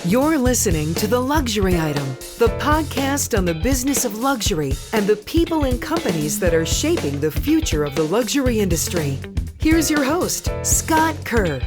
You're listening to The Luxury Item, the podcast on the business of luxury and the people and companies that are shaping the future of the luxury industry. Here's your host, Scott Kerr.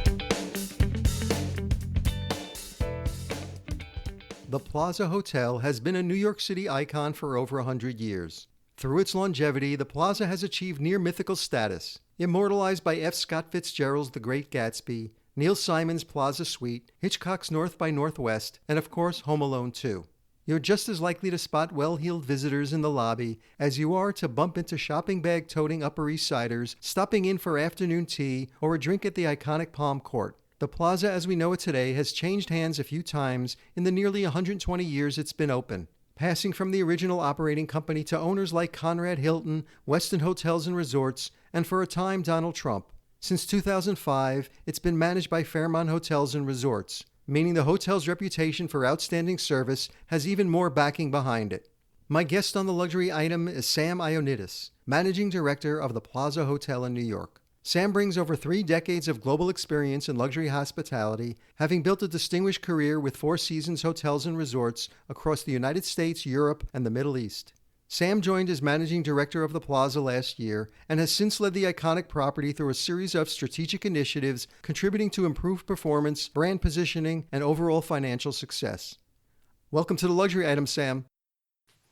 The Plaza Hotel has been a New York City icon for over 100 years. Through its longevity, the Plaza has achieved near-mythical status, immortalized by F. Scott Fitzgerald's The Great Gatsby, Neil Simon's Plaza Suite, Hitchcock's North by Northwest, and of course, Home Alone 2. You're just as likely to spot well-heeled visitors in the lobby as you are to bump into shopping bag-toting Upper East Siders stopping in for afternoon tea or a drink at the iconic Palm Court. The Plaza as we know it today has changed hands a few times in the nearly 120 years it's been open, passing from the original operating company to owners like Conrad Hilton, Westin Hotels and Resorts, and for a time Donald Trump. Since 2005, it's been managed by Fairmont Hotels and Resorts, meaning the hotel's reputation for outstanding service has even more backing behind it. My guest on the luxury item is Sam Ioannidis, Managing Director of the Plaza Hotel in New York. Sam brings over 3 decades of global experience in luxury hospitality, having built a distinguished career with Four Seasons Hotels and Resorts across the United States, Europe, and the Middle East. Sam joined as Managing Director of the Plaza last year and has since led the iconic property through a series of strategic initiatives contributing to improved performance, brand positioning, and overall financial success. Welcome to the luxury item, Sam.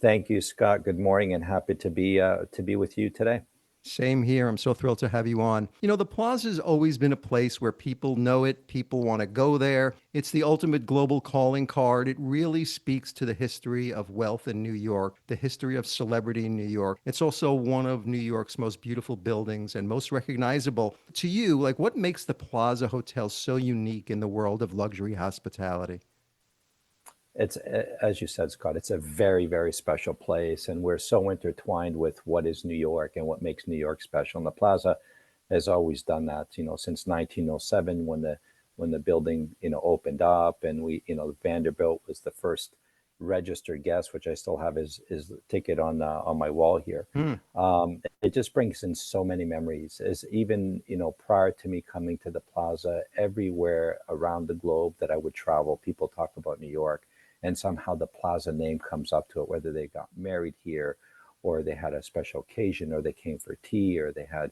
Thank you, Scott. Good morning, and happy to be with you today. Same here. I'm so thrilled to have you on. You know, the Plaza's always been a place where people know it, people want to go there. It's the ultimate global calling card. It really speaks to the history of wealth in New York, the history of celebrity in New York. It's also one of New York's most beautiful buildings and most recognizable. To you, like, what makes the Plaza Hotel so unique in the world of luxury hospitality? It's, as you said, Scott, it's a very, very special place, and we're so intertwined with what is New York and what makes New York special. And the Plaza has always done that, since 1907 when the building, opened up, and Vanderbilt was the first registered guest, which I still have his ticket on my wall here. It just brings in so many memories. As even prior to me coming to the Plaza, everywhere around the globe that I would travel, people talk about New York. And somehow the Plaza name comes up to it, whether they got married here or they had a special occasion or they came for tea or they had,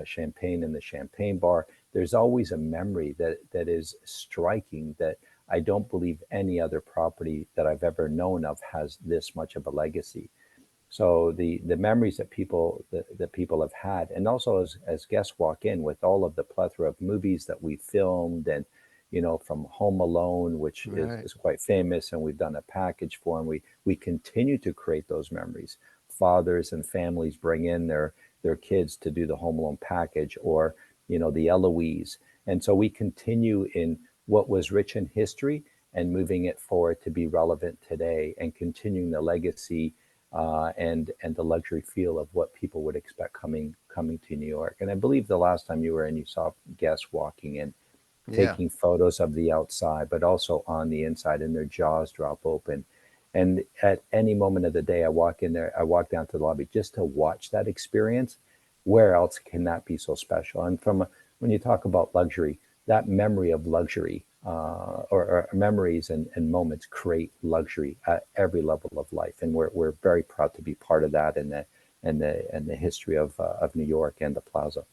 champagne in the champagne bar. There's always a memory that is striking that I don't believe any other property that I've ever known of has this much of a legacy. So the memories that people have had, and also as guests walk in with all of the plethora of movies that we filmed and from Home Alone, which is quite famous, and we've done a package for, and we continue to create those memories. Fathers and families bring in their kids to do the Home Alone package, or the Eloise, and so we continue in what was rich in history and moving it forward to be relevant today, and continuing the legacy and the luxury feel of what people would expect coming to New York. And I believe the last time you were in, you saw guests walking in, taking photos of the outside, but also on the inside, and their jaws drop open. And at any moment of the day, I walk in there, I walk down to the lobby just to watch that experience. Where else can that be so special? And when you talk about luxury, that memory of luxury or memories and moments create luxury at every level of life. And we're very proud to be part of that in the history of New York and the Plaza.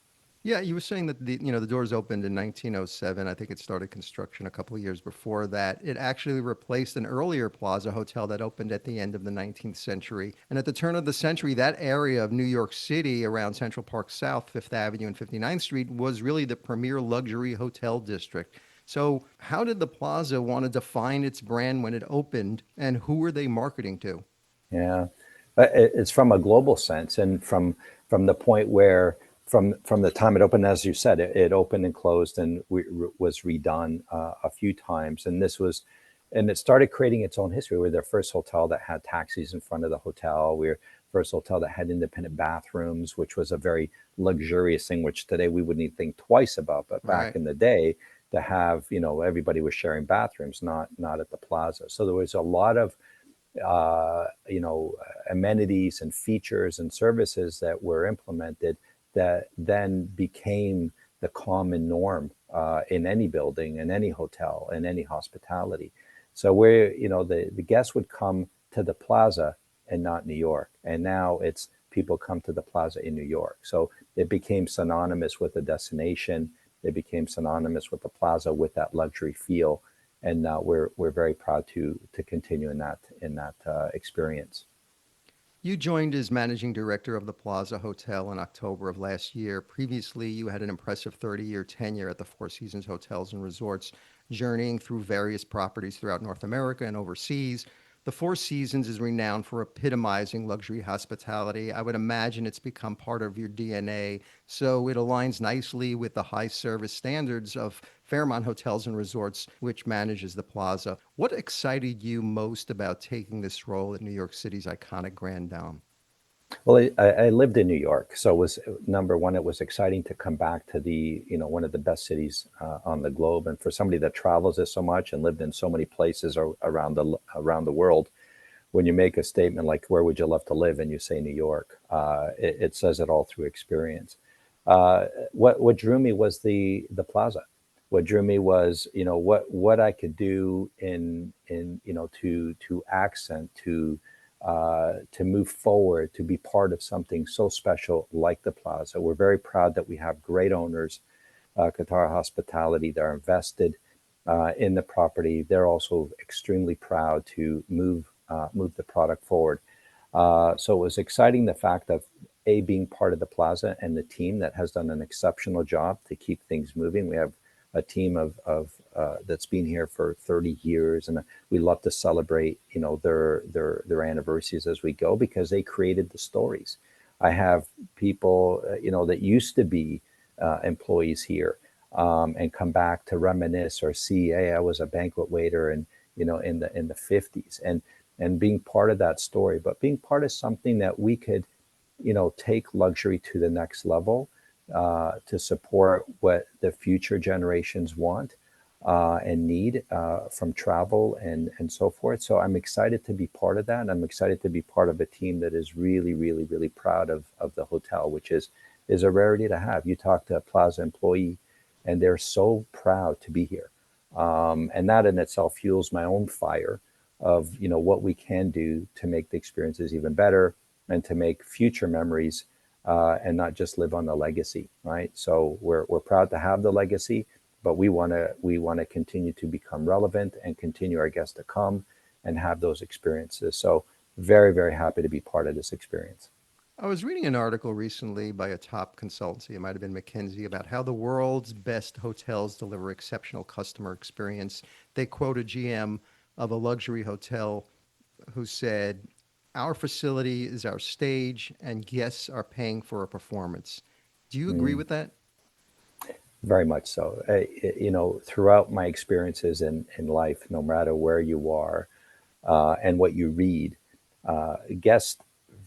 Yeah, you were saying that the doors opened in 1907. I think it started construction a couple of years before that. It actually replaced an earlier Plaza Hotel that opened at the end of the 19th century. And at the turn of the century, that area of New York City around Central Park South, 5th Avenue and 59th Street was really the premier luxury hotel district. So how did the Plaza want to define its brand when it opened, and who were they marketing to? Yeah, it's from a global sense, and from the point where from the time it opened, as you said, it opened and closed and was redone a few times. And it started creating its own history. We were the first hotel that had taxis in front of the hotel. We were the first hotel that had independent bathrooms, which was a very luxurious thing, which today we wouldn't even think twice about. But back in the day, to have, everybody was sharing bathrooms, not at the Plaza. So there was a lot of amenities and features and services that were implemented that then became the common norm in any building, in any hotel, in any hospitality. So where, the guests would come to the Plaza and not New York. And now it's people come to the Plaza in New York. So it became synonymous with the destination. It became synonymous with the Plaza, with that luxury feel. And we're very proud to continue in that experience. You joined as managing director of the Plaza Hotel in October of last year. Previously, you had an impressive 30-year tenure at the Four Seasons Hotels and Resorts, journeying through various properties throughout North America and overseas. The Four Seasons is renowned for epitomizing luxury hospitality. I would imagine it's become part of your DNA, so it aligns nicely with the high service standards of Fairmont Hotels and Resorts, which manages the Plaza. What excited you most about taking this role at New York City's iconic Grand Dome? Well, I lived in New York, so it was number one. It was exciting to come back to one of the best cities on the globe, and for somebody that travels this so much and lived in so many places around the world, when you make a statement like "Where would you love to live?" and you say New York, it says it all through experience. What drew me was the Plaza. What drew me was what I could do to accent to move forward, to be part of something so special like the Plaza. We're very proud that we have great owners, Qatar Hospitality, that are invested in the property. They're also extremely proud to move the product forward. So it was exciting, the fact of being part of the Plaza and the team that has done an exceptional job to keep things moving. We have a team of that's been here for 30 years, and we love to celebrate their anniversaries as we go, because they created the stories. I have people that used to be employees here and come back to reminisce or see, hey, I was a banquet waiter and in the 50s, and being part of that story, but being part of something that we could take luxury to the next level, to support what the future generations want and need from travel and so forth. So I'm excited to be part of that. And I'm excited to be part of a team that is really, really, really proud of the hotel, which is a rarity to have. You talk to a Plaza employee and they're so proud to be here. And that in itself fuels my own fire of what we can do to make the experiences even better and to make future memories, and not just live on the legacy, right? So we're proud to have the legacy, but we want to continue to become relevant and continue our guests to come and have those experiences. So very, very happy to be part of this experience. I was reading an article recently by a top consultancy, it might have been McKinsey, about how the world's best hotels deliver exceptional customer experience. They quote a GM of a luxury hotel who said, "Our facility is our stage and guests are paying for a performance." Do you agree with that? Very much so. Throughout my experiences in life, no matter where you are and what you read, guests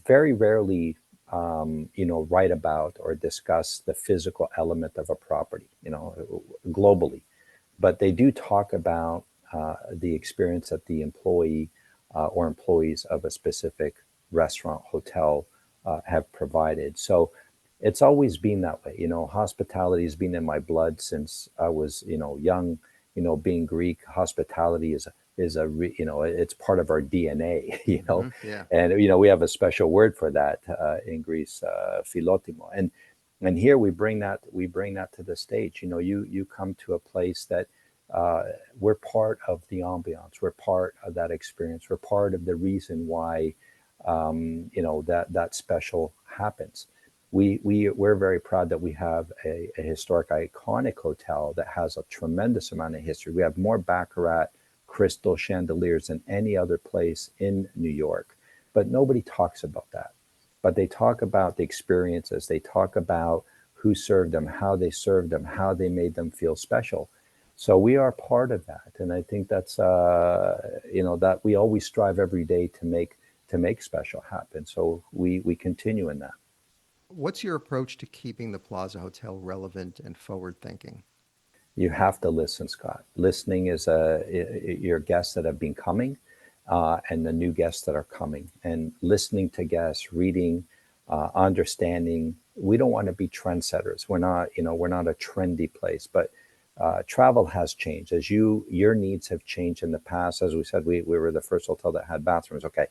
very rarely, write about or discuss the physical element of a property, globally. But they do talk about the experience that the employee or employees of a specific restaurant, hotel have provided. So it's always been that way. Hospitality has been in my blood since I was, young. Being Greek, hospitality is it's part of our DNA. Yeah. And we have a special word for that in Greece, philotimo, and here we bring that to the stage. You come to a place that we're part of the ambiance, we're part of that experience, we're part of the reason why that special happens. We're very proud that we have a historic, iconic hotel that has a tremendous amount of history. We have more baccarat crystal chandeliers than any other place in New York, but nobody talks about that. But they talk about the experiences. They talk about who served them, how they served them, how they made them feel special. So we are part of that, and I think that's that we always strive every day to make special happen. So we continue in that. What's your approach to keeping the Plaza Hotel relevant and forward thinking? You have to listen, Scott. Listening is your guests that have been coming, and the new guests that are coming, and listening to guests, reading, understanding. We don't want to be trendsetters. We're not a trendy place, but travel has changed as your needs have changed in the past. As we said, we were the first hotel that had bathrooms. Okay,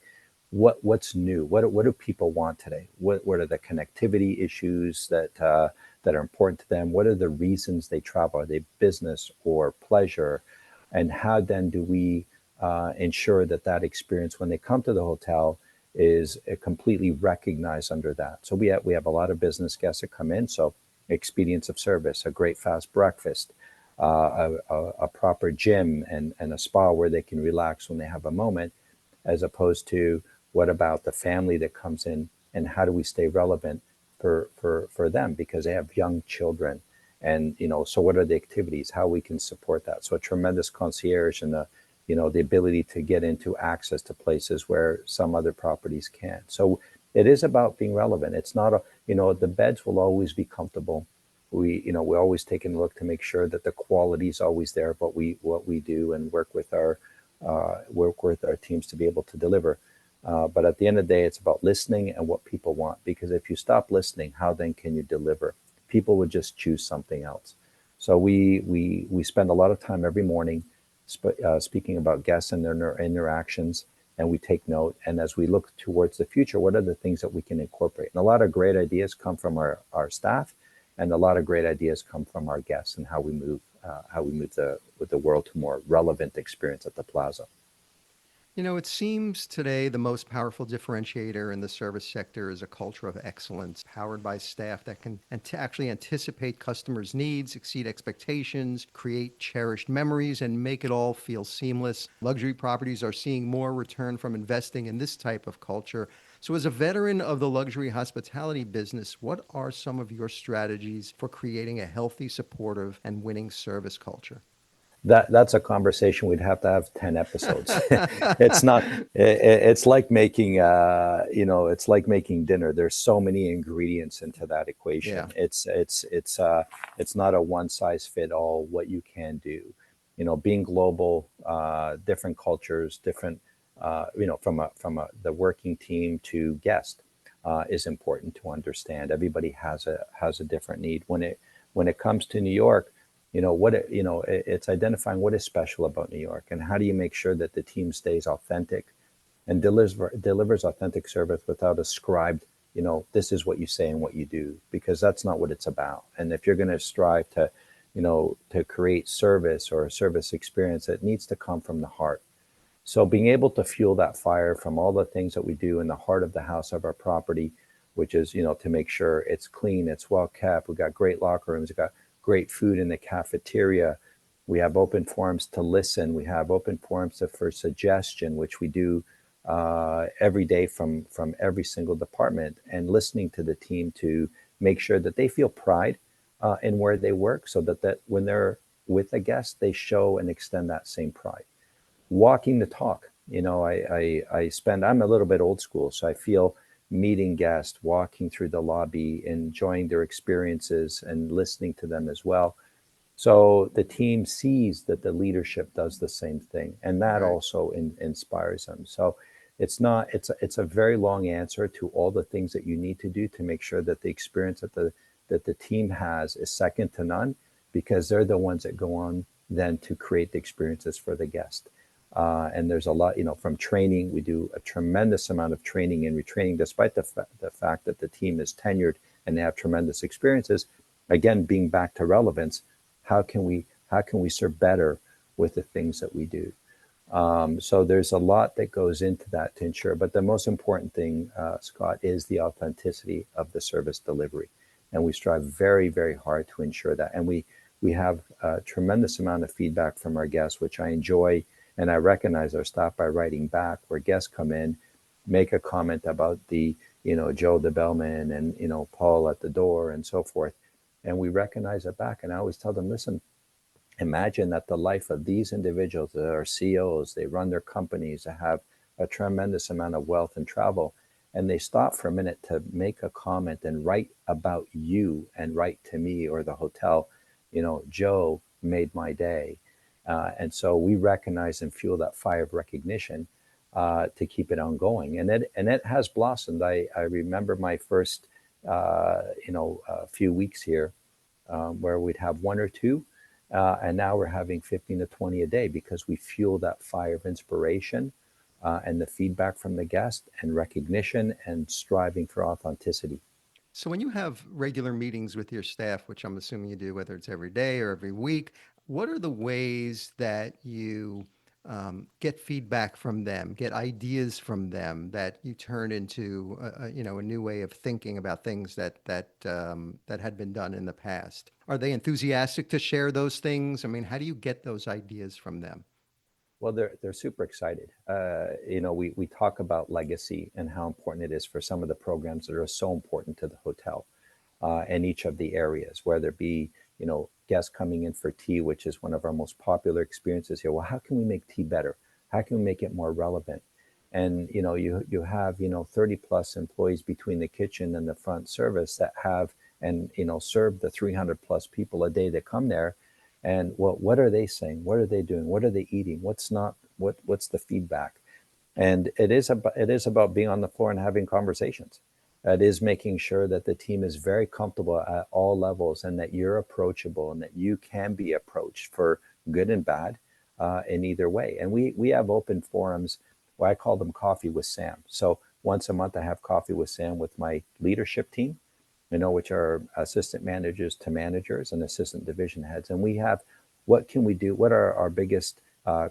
what's new? What do people want today? What are the connectivity issues that are important to them? What are the reasons they travel? Are they business or pleasure? And how then do we ensure that experience when they come to the hotel is completely recognized under that? So we have a lot of business guests that come in. So expedience of service, a great fast breakfast, a proper gym and a spa where they can relax when they have a moment, as opposed to what about the family that comes in and how do we stay relevant for them because they have young children. And, so what are the activities, how we can support that? So a tremendous concierge and the ability to get into access to places where some other properties can't. So it is about being relevant. It's not the beds will always be comfortable. We're always taking a look to make sure that the quality is always there, what we do and work with our teams to be able to deliver. But at the end of the day, it's about listening and what people want. Because if you stop listening, how then can you deliver? People would just choose something else. So we spend a lot of time every morning speaking about guests and their interactions, and we take note. And as we look towards the future, what are the things that we can incorporate? And a lot of great ideas come from our staff, and a lot of great ideas come from our guests and how we move the world to more relevant experience at the Plaza. It seems today the most powerful differentiator in the service sector is a culture of excellence powered by staff that can actually anticipate customers' needs, exceed expectations, create cherished memories, and make it all feel seamless. Luxury properties are seeing more return from investing in this type of culture. So as a veteran of the luxury hospitality business, what are some of your strategies for creating a healthy, supportive, and winning service culture? That's a conversation we'd have to have 10 episodes. It's not, it's like making, it's like making dinner. There's so many ingredients into that equation. Yeah. It's not a one size fit all what you can do. Being global, different cultures, different, from the working team to guest, is important to understand. Everybody has a different need. When it comes to New York, it's identifying what is special about New York and how do you make sure that the team stays authentic and delivers authentic service without a scribed, this is what you say and what you do, because that's not what it's about. And if you're going to strive to create service or a service experience, it needs to come from the heart. So being able to fuel that fire from all the things that we do in the heart of the house of our property, which is, to make sure it's clean, it's well kept. We've got great locker rooms. We've got great food in the cafeteria. We have open forums to listen. We have open forums for suggestion, which we do every day from every single department, and listening to the team to make sure that they feel pride in where they work, so that when they're with a guest, they show and extend that same pride. Walking the talk. I'm a little bit old school, so I feel meeting guests, walking through the lobby, enjoying their experiences and listening to them as well. So the team sees that the leadership does the same thing, and that also inspires them. So it's a very long answer to all the things that you need to do to make sure that the experience that the team has is second to none, because they're the ones that go on then to create the experiences for the guest. And there's a lot, from training. We do a tremendous amount of training and retraining, despite the fact that the team is tenured and they have tremendous experiences. Again, being back to relevance, how can we serve better with the things that we do? So there's a lot that goes into that to ensure. But the most important thing, Scott, is the authenticity of the service delivery, and we strive very, very hard to ensure that. And we have a tremendous amount of feedback from our guests, which I enjoy. And I recognize our staff by writing back, where guests come in, make a comment about the, Joe the bellman and, Paul at the door and so forth. And we recognize it back. And I always tell them, listen, imagine that the life of these individuals that are CEOs, they run their companies, they have a tremendous amount of wealth and travel, and they stop for a minute to make a comment and write about you and write to me or the hotel, Joe made my day. And so we recognize and fuel that fire of recognition to keep it ongoing. And it has blossomed. I remember my first, few weeks here where we'd have one or two. And now we're having 15 to 20 a day because we fuel that fire of inspiration and the feedback from the guest and recognition and striving for authenticity. So when you have regular meetings with your staff, which I'm assuming you do, whether it's every day or every week, what are the ways that you get feedback from them, get ideas from them that you turn into a new way of thinking about things that had been done in the past? Are they enthusiastic to share those things? I mean, how do you get those ideas from them? Well, they're super excited. We talk about legacy and how important it is for some of the programs that are so important to the hotel and each of the areas, whether it be guests coming in for tea, which is one of our most popular experiences here. Well, how can we make tea better? How can we make it more relevant? And you have 30 plus employees between the kitchen and the front service that have and serve the 300 plus people a day that come there. And what are they saying? What are they doing? What are they eating? What's the feedback? And it is about being on the floor and having conversations. It is making sure that the team is very comfortable at all levels and that you're approachable and that you can be approached for good and bad in either way. And we have open forums where I call them coffee with Sam. So once a month I have coffee with Sam with my leadership team, which are assistant managers to managers and assistant division heads. And we have, what can we do? What are our biggest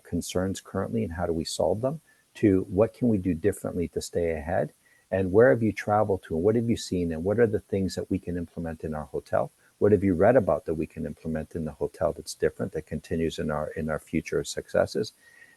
concerns currently and how do we solve them? To what can we do differently to stay ahead? And where have you traveled to and what have you seen? And what are the things that we can implement in our hotel? What have you read about that we can implement in the hotel that's different, that continues in our future successes?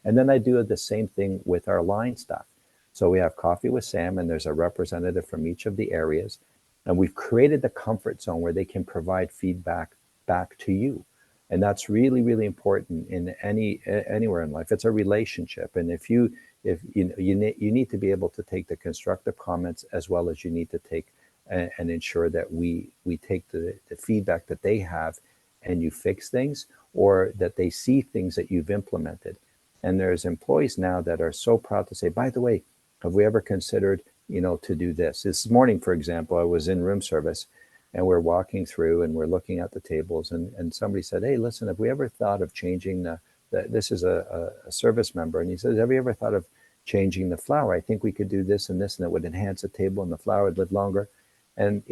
And then I do the same thing with our line staff. So we have coffee with Sam and there's a representative from each of the areas. And we've created the comfort zone where they can provide feedback back to you. And that's really, really important in anywhere in life. It's a relationship. And if you need to be able to take the constructive comments as well as you need to take and ensure that we take the feedback that they have and you fix things or that they see things that you've implemented. And there's employees now that are so proud to say, by the way, have we ever considered to do this? This morning, for example, I was in room service and we're walking through and we're looking at the tables and somebody said, hey, listen, have we ever thought of changing this is a service member. And he says, have you ever thought of changing the flower? I think we could do this and this and it would enhance the table and the flower would live longer. And,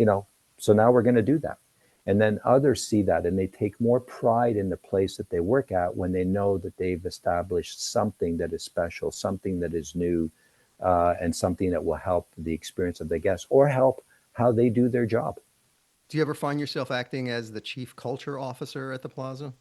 so now we're going to do that. And then others see that and they take more pride in the place that they work at when they know that they've established something that is special, something that is new, and something that will help the experience of the guests or help how they do their job. Do you ever find yourself acting as the chief culture officer at the Plaza?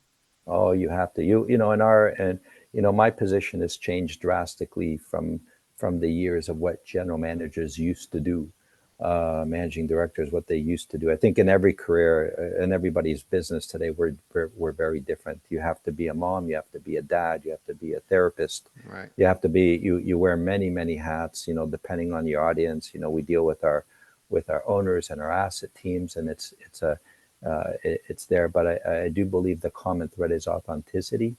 Oh, you have to. My position has changed drastically from the years of what general managers used to do, managing directors, what they used to do. I think in every career, in everybody's business today, we're very different. You have to be a mom, you have to be a dad, you have to be a therapist. Right. You have to be. You wear many, many hats. Depending on your audience. We deal with our owners and our asset teams, and it's there. But I do believe the common thread is authenticity,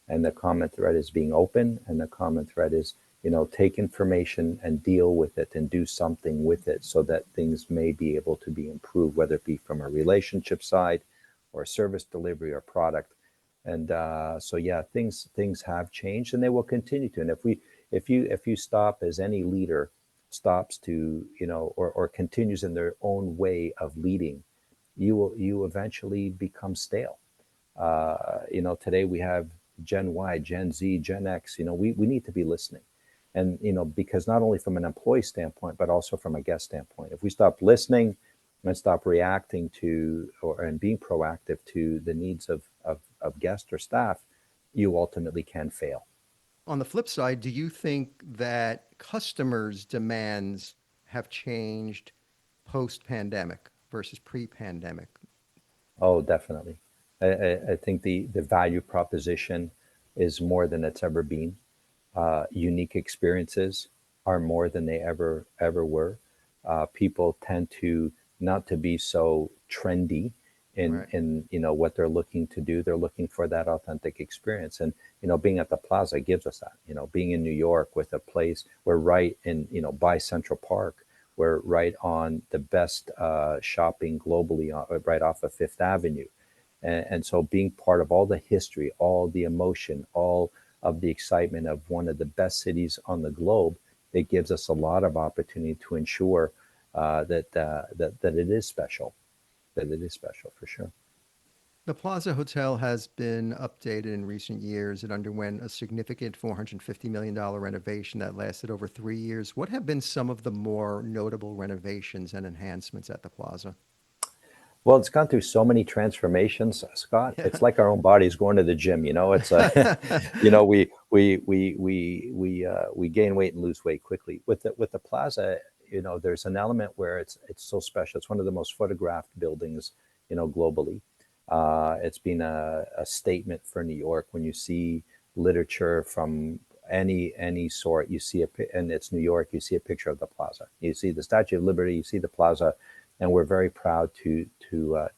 and the common thread is being open, and the common thread is take information and deal with it and do something with it so that things may be able to be improved, whether it be from a relationship side or service delivery or product. And so yeah, things have changed and they will continue to. And if you stop, as any leader stops to or continues in their own way of leading, you eventually become stale. Today we have Gen Y, Gen Z, Gen X. We need to be listening. And, because not only from an employee standpoint, but also from a guest standpoint, if we stop listening and stop reacting to and being proactive to the needs of guests or staff, you ultimately can fail. On the flip side, do you think that customers' demands have changed post-pandemic versus pre-pandemic? Oh, definitely. I think the value proposition is more than it's ever been. Unique experiences are more than they ever were. People tend to not to be so trendy in what they're looking to do. They're looking for that authentic experience. And being at the Plaza gives us that. Being in New York with a place, we're right in by Central Park. We're right on the best shopping globally, right off of Fifth Avenue. And so being part of all the history, all the emotion, all of the excitement of one of the best cities on the globe, it gives us a lot of opportunity to ensure that it is special, that it is special for sure. The Plaza Hotel has been updated in recent years. It underwent a significant $450 million renovation that lasted over 3 years. What have been some of the more notable renovations and enhancements at the Plaza? Well, it's gone through so many transformations, Scott. Yeah. It's like our own bodies going to the gym. It's we gain weight and lose weight quickly. With the Plaza, there's an element where it's so special. It's one of the most photographed buildings, globally. It's been a statement for New York. When you see literature from any sort, and it's New York, you see a picture of the Plaza. You see the Statue of Liberty, you see the Plaza, and we're very proud to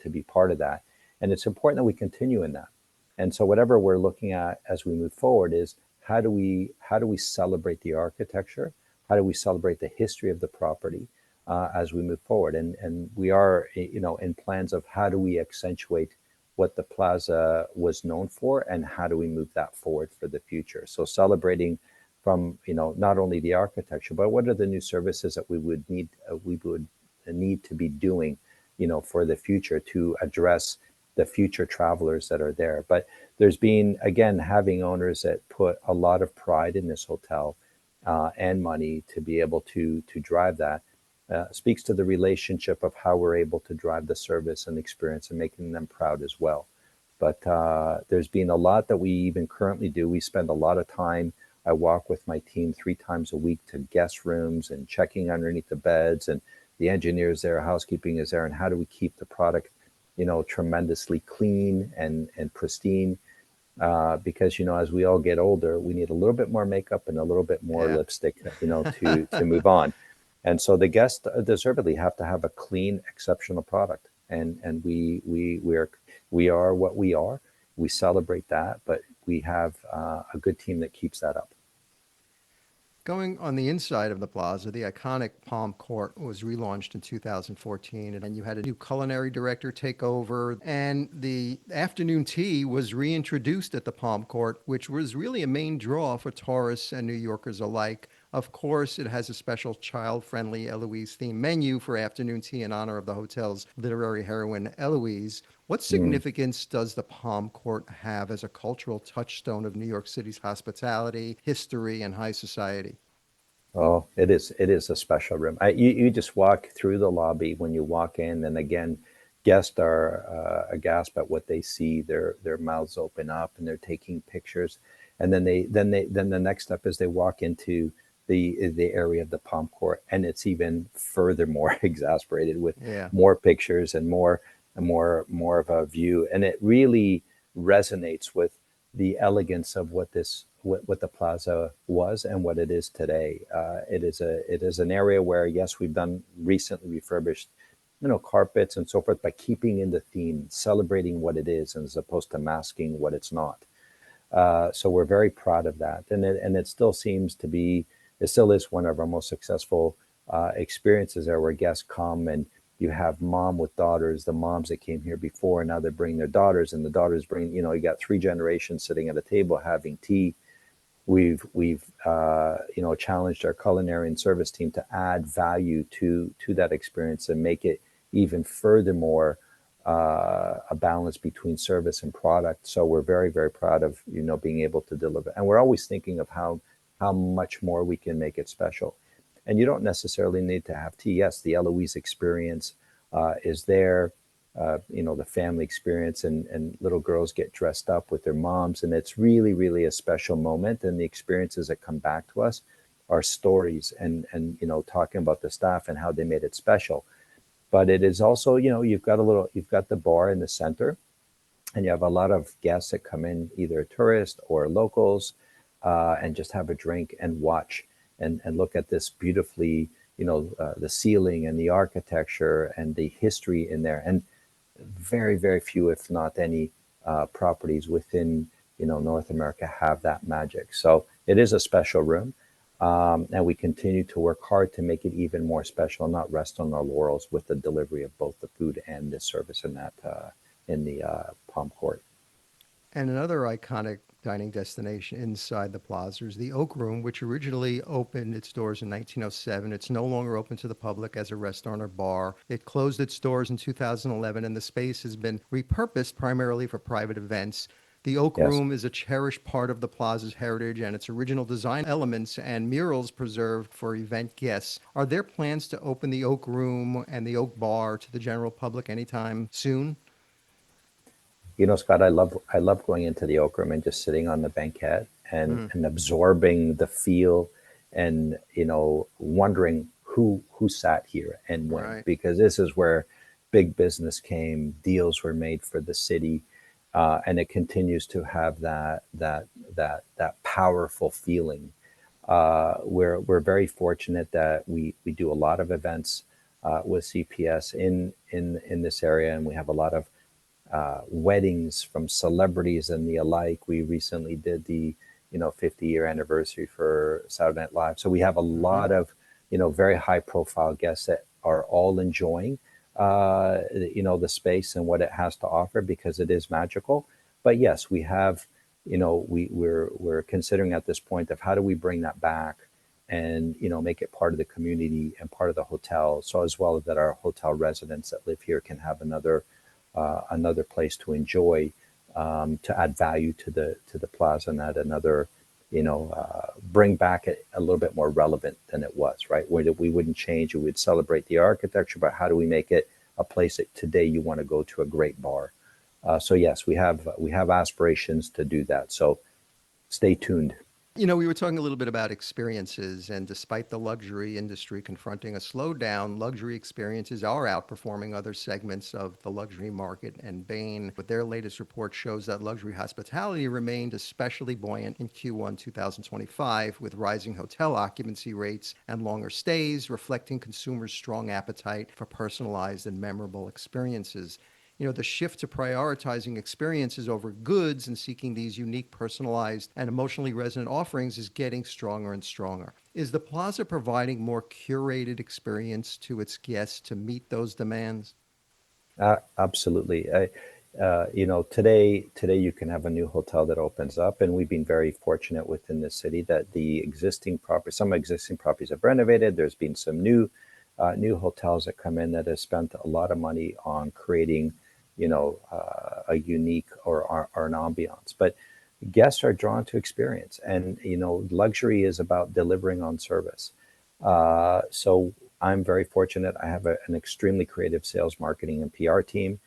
be part of that. And it's important that we continue in that. And so whatever we're looking at as we move forward is how do we celebrate the architecture? How do we celebrate the history of the property as we move forward? And we are, in plans of how do we accentuate what the Plaza was known for, and how do we move that forward for the future? So celebrating from, not only the architecture, but what are the new services that we would need to be doing, for the future to address the future travelers that are there. But there's been, again, having owners that put a lot of pride in this hotel and money to be able to drive that. Speaks to the relationship of how we're able to drive the service and experience and making them proud as well. But there's been a lot that we even currently do. We spend a lot of time. I walk with my team 3 times a week to guest rooms and checking underneath the beds, and the engineers there, housekeeping is there, and how do we keep the product, tremendously clean and pristine. Because, as we all get older, we need a little bit more makeup and a little bit more lipstick, to move on. And so the guests deservedly have to have a clean, exceptional product. And we are what we are. We celebrate that, but we have a good team that keeps that up. Going on the inside of the Plaza, the iconic Palm Court was relaunched in 2014, and you had a new culinary director take over, and the afternoon tea was reintroduced at the Palm Court, which was really a main draw for tourists and New Yorkers alike. Of course, it has a special child-friendly Eloise-themed menu for afternoon tea in honor of the hotel's literary heroine, Eloise. What significance does the Palm Court have as a cultural touchstone of New York City's hospitality, history, and high society? Oh, it is a special room. You just walk through the lobby when you walk in, and again, guests are aghast at what they see. Their mouths open up and they're taking pictures, and then the next step is they walk into the area of the Palm Court, and it's even furthermore exasperated with more pictures and more of a view, and it really resonates with the elegance of what the Plaza was and what it is today. It is an area where, yes, we've done recently refurbished, carpets and so forth, but keeping in the theme, celebrating what it is, as opposed to masking what it's not. So we're very proud of that, and it still is one of our most successful experiences there, where guests come and you have mom with daughters, the moms that came here before, and now they're bringing their daughters, and the daughters bring, you got 3 generations sitting at a table having tea. We've challenged our culinary and service team to add value to that experience and make it even furthermore a balance between service and product. So we're very, very proud of, being able to deliver. And we're always thinking of how much more we can make it special. And you don't necessarily need to have tea. Yes, the Eloise experience is there. The family experience, and little girls get dressed up with their moms, and it's really, really a special moment. And the experiences that come back to us are stories and talking about the staff and how they made it special. But it is also, you've got the bar in the center, and you have a lot of guests that come in, either tourists or locals, and just have a drink and watch and look at this beautifully, the ceiling and the architecture and the history in there. And very, very few, if not any, properties within, North America have that magic. So it is a special room. And we continue to work hard to make it even more special, not rest on our laurels with the delivery of both the food and the service in in the Palm Court. And another iconic dining destination inside the plaza is the Oak Room, which originally opened its doors in 1907. It's no longer open to the public as a restaurant or bar. It closed its doors in 2011, and the space has been repurposed primarily for private events. The Oak Yes. Room is a cherished part of the plaza's heritage and its original design elements and murals preserved for event guests. Are there plans to open the Oak Room and the Oak Bar to the general public anytime soon? Scott, I love going into the Oak Room and just sitting on the banquette and absorbing the feel, and wondering who sat here and when, Right. because this is where big business came, deals were made for the city, and it continues to have that powerful feeling. We're very fortunate that we do a lot of events with CPS in this area, and we have a lot of weddings from celebrities and the alike. We recently did the 50-year anniversary for Saturday Night Live, so we have a Mm-hmm. lot of very high profile guests that are all enjoying the space and what it has to offer, because it is magical. But yes, we have we're considering at this point of how do we bring that back and make it part of the community and part of the hotel, so as well that our hotel residents that live here can have another place to enjoy, to add value to the plaza, and add another, bring back it a little bit more relevant than it was, right? Where we wouldn't change, we would celebrate the architecture, but how do we make it a place that today you want to go to a great bar? So yes, we have aspirations to do that. So stay tuned. We were talking a little bit about experiences, and despite the luxury industry confronting a slowdown, luxury experiences are outperforming other segments of the luxury market. And Bain, with their latest report, shows that luxury hospitality remained especially buoyant in Q1 2025, with rising hotel occupancy rates and longer stays, reflecting consumers' strong appetite for personalized and memorable experiences. The shift to prioritizing experiences over goods and seeking these unique, personalized, and emotionally resonant offerings is getting stronger and stronger. Is the plaza providing more curated experience to its guests to meet those demands? Absolutely. Today you can have a new hotel that opens up, and we've been very fortunate within the city that some existing properties have renovated. There's been some new hotels that come in that have spent a lot of money on creating, a unique or an ambiance. But guests are drawn to experience, and luxury is about delivering on service. So I'm very fortunate. I have an extremely creative sales, marketing, and PR team.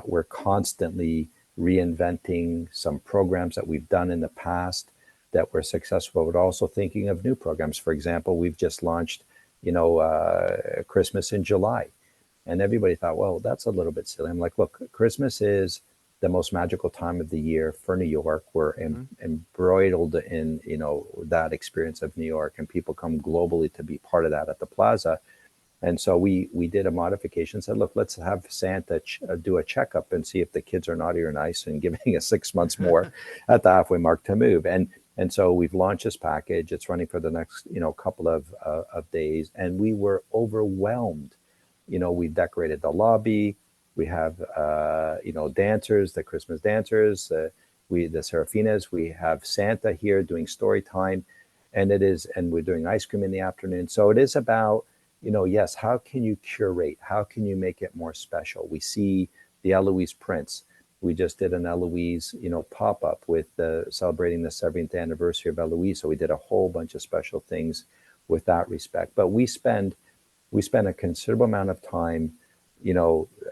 We're constantly reinventing some programs that we've done in the past that were successful, but also thinking of new programs. For example, we've just launched, Christmas in July. And everybody thought, well, that's a little bit silly. I'm like, look, Christmas is the most magical time of the year for New York. We're embroiled in, that experience of New York, and people come globally to be part of that at the Plaza. And so we did a modification, said, look, let's have Santa do a checkup and see if the kids are naughty or nice, and giving us 6 months more at the halfway mark to move. And so we've launched this package. It's running for the next, couple of days, and we were overwhelmed. We've decorated the lobby. We have, dancers, the Christmas dancers, the Serafinas. We have Santa here doing story time, and we're doing ice cream in the afternoon. So it is about, yes, how can you curate? How can you make it more special? We see the Eloise prints. We just did an Eloise, pop-up with celebrating the 70th anniversary of Eloise. So we did a whole bunch of special things with that respect. But we spend a considerable amount of time,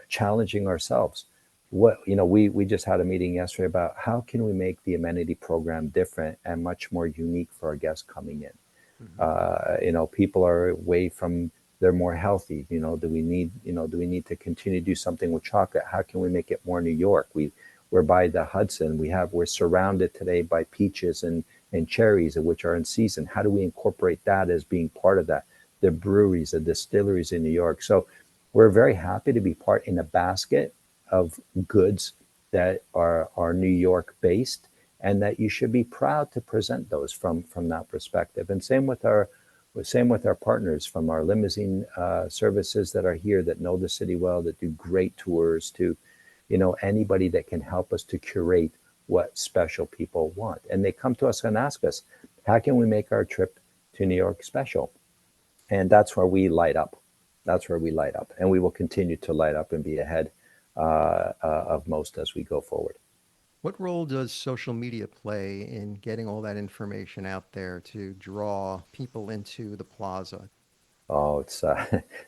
challenging ourselves. We just had a meeting yesterday about how can we make the amenity program different and much more unique for our guests coming in. People are away from, they're more healthy. Do we need to continue to do something with chocolate? How can we make it more New York? We're by the Hudson. We're surrounded today by peaches and cherries, which are in season. How do we incorporate that as being part of that? The breweries, the distilleries in New York. So we're very happy to be part in a basket of goods that are New York based, and that you should be proud to present those from that perspective. And same with our partners, from our limousine services that are here, that know the city well, that do great tours, to anybody that can help us to curate what special people want. And they come to us and ask us, how can we make our trip to New York special? And that's where we light up. That's where we light up. And we will continue to light up and be ahead of most as we go forward. What role does social media play in getting all that information out there to draw people into the plaza? Oh, it's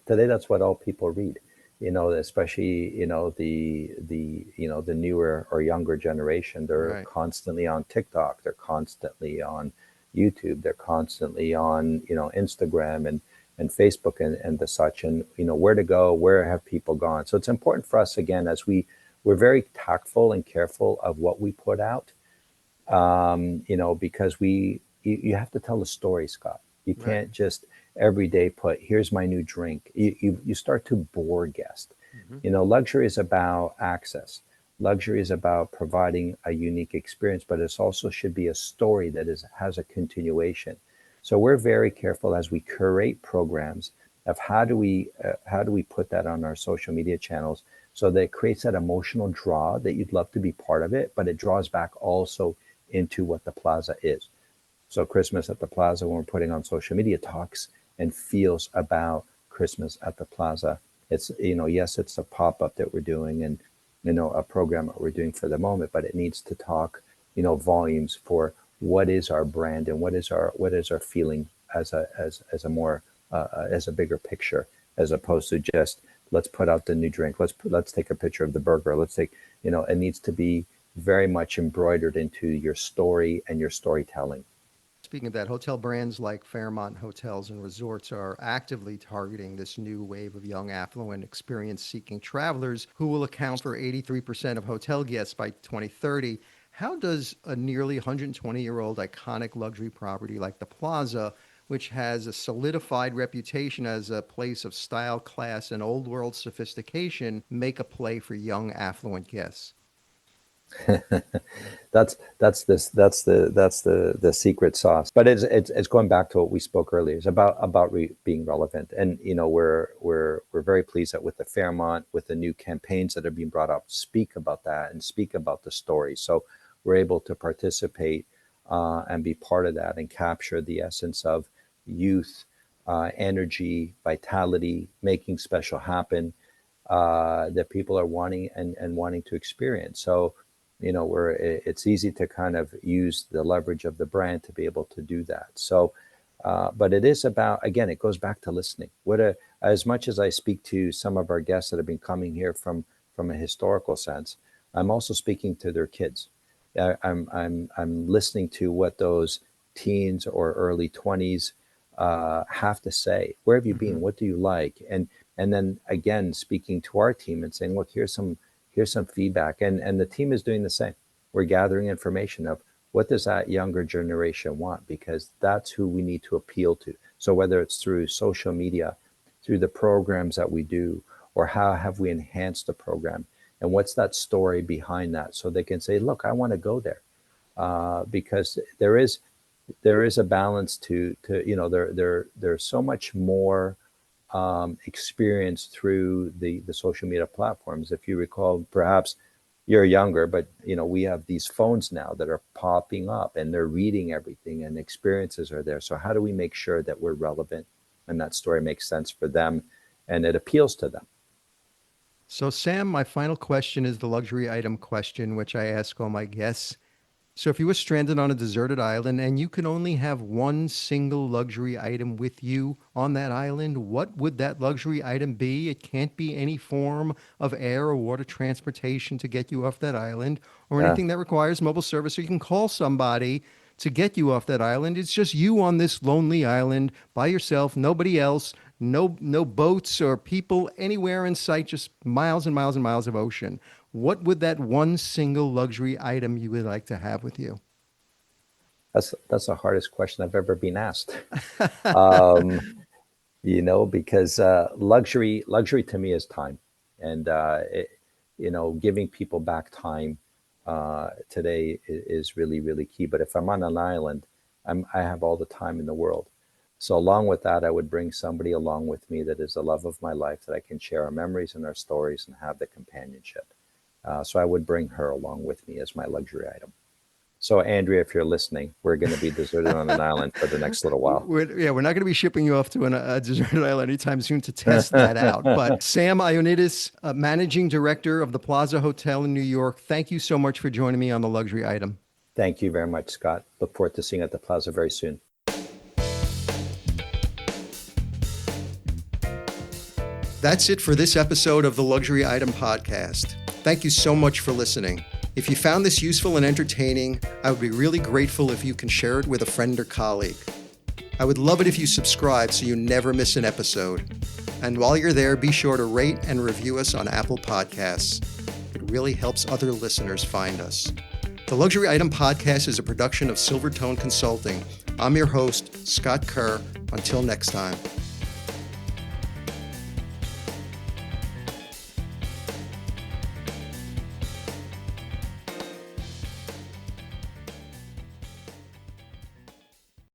today that's what all people read. Especially the newer or younger generation. They're Right. constantly on TikTok. They're constantly on YouTube. They're constantly on Instagram and Facebook and the such. And where to go, where have people gone? So it's important for us again as we're very tactful and careful of what we put out. Because you have to tell a story, Scott. You Right. can't just every day put, here's my new drink. You start to bore guests. Luxury is about access. Luxury is about providing a unique experience, but it also should be a story that has a continuation. So we're very careful as we curate programs of how do we put that on our social media channels so that it creates that emotional draw that you'd love to be part of it, but it draws back also into what the plaza is. So Christmas at the Plaza, when we're putting on social media, talks and feels about Christmas at the Plaza. It's, yes, it's a pop-up that we're doing and, a program that we're doing for the moment, but it needs to talk, volumes for what is our brand and what is our feeling as a more, as a bigger picture, as opposed to just, let's put out the new drink. Let's take a picture of the burger. Let's take, it needs to be very much embroidered into your story and your storytelling. Speaking of that, hotel brands like Fairmont Hotels and Resorts are actively targeting this new wave of young, affluent, experience-seeking travelers who will account for 83% of hotel guests by 2030. How does a nearly 120-year-old iconic luxury property like the Plaza, which has a solidified reputation as a place of style, class, and old-world sophistication, make a play for young, affluent guests? that's the secret sauce. But it's going back to what we spoke earlier. It's about being relevant, and we're very pleased that with the Fairmont, with the new campaigns that are being brought up, speak about that and speak about the story. So we're able to participate and be part of that and capture the essence of youth, energy, vitality, making special happen that people are wanting and wanting to experience. So it's easy to kind of use the leverage of the brand to be able to do that. So, but it is about, again, it goes back to listening. As much as I speak to some of our guests that have been coming here from a historical sense, I'm also speaking to their kids. I'm listening to what those teens or early 20s have to say. Where have you been? What do you like? And then again, speaking to our team and saying, look, here's some feedback. And the team is doing the same. We're gathering information of what does that younger generation want, because that's who we need to appeal to. So whether it's through social media, through the programs that we do, or how have we enhanced the program, and what's that story behind that, so they can say, look, I want to go there. Because there is a balance to there's so much more experience through the social media platforms. If you recall, perhaps you're younger, but we have these phones now that are popping up and they're reading everything and experiences are there. So how do we make sure that we're relevant and that story makes sense for them and it appeals to them? So, Sam, my final question is the luxury item question, which I ask all my guests. So if you were stranded on a deserted island and you could only have one single luxury item with you on that island, what would that luxury item be? It can't be any form of air or water transportation to get you off that island or Yeah. anything that requires mobile service. So you can call somebody to get you off that island. It's just you on this lonely island by yourself, nobody else, no boats or people anywhere in sight, just miles and miles and miles of ocean. What would that one single luxury item you would like to have with you? That's the hardest question I've ever been asked. um, because luxury to me is time, and giving people back time today is really, really key. But if I'm on an island, I have all the time in the world. So along with that, I would bring somebody along with me that is the love of my life, that I can share our memories and our stories and have the companionship. So I would bring her along with me as my luxury item. So, Andrea, if you're listening, we're going to be deserted on an island for the next little while. We're not going to be shipping you off to a deserted island anytime soon to test that out. But Sam Ioannidis, Managing Director of the Plaza Hotel in New York, thank you so much for joining me on The Luxury Item. Thank you very much, Scott. Look forward to seeing you at the Plaza very soon. That's it for this episode of the Luxury Item Podcast. Thank you so much for listening. If you found this useful and entertaining, I would be really grateful if you can share it with a friend or colleague. I would love it if you subscribe so you never miss an episode. And while you're there, be sure to rate and review us on Apple Podcasts. It really helps other listeners find us. The Luxury Item Podcast is a production of Silvertone Consulting. I'm your host, Scott Kerr. Until next time.